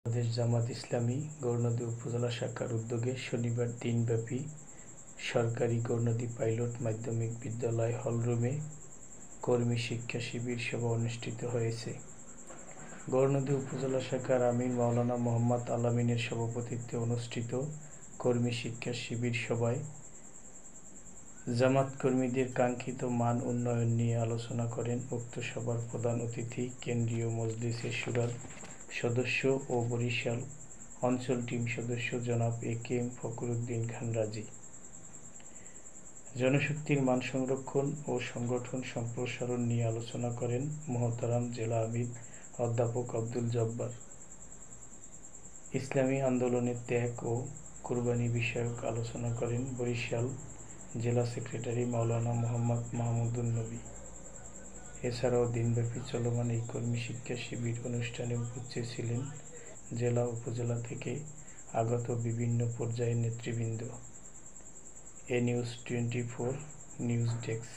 বাংলাদেশ জামাত ইসলামী গৌরনদী উপজেলা শাখার উদ্যোগে শনিবার দিনব্যাপী সরকারি গৌরনদী পাইলট মাধ্যমিক বিদ্যালয় হলরুমে কর্মী শিক্ষা শিবির সভা অনুষ্ঠিত হয়েছে। গৌরনদী উপজেলা শাখার আমির মাওলানা মোহাম্মদ আল-আমিনের সভাপতিত্বে অনুষ্ঠিত কর্মী শিক্ষা শিবির সভায় জামাত কর্মীদের কাঙ্ক্ষিত মান উন্নয়ন নিয়ে আলোচনা করেন উক্ত সভার প্রধান অতিথি কেন্দ্রীয় মজলিসে শুরার সদস্য ও বরিশাল অঞ্চল টিম সদস্য জনাব এ.কে.এম. ফখরুদ্দীন খান রাজি। জনশক্তির মান সংরক্ষণ ও সংগঠন সম্প্রসারণ নিয়ে আলোচনা করেন মোহতারাম জেলা আমির অধ্যাপক আব্দুল জব্বার। ইসলামী আন্দোলনের ত্যাগ ও কুরবানি বিষয়ক আলোচনা করেন বরিশাল জেলা সেক্রেটারি মাওলানা মোহাম্মদ মাহমুদুন নবী। এছাড়াও দিনব্যাপী চলমান এই কর্মী শিক্ষা শিবির অনুষ্ঠানে উপস্থিত ছিলেন জেলা উপজেলা থেকে আগত বিভিন্ন পর্যায়ের নেতৃবৃন্দ। এ নিউজ 24 নিউজ ডেস্ক।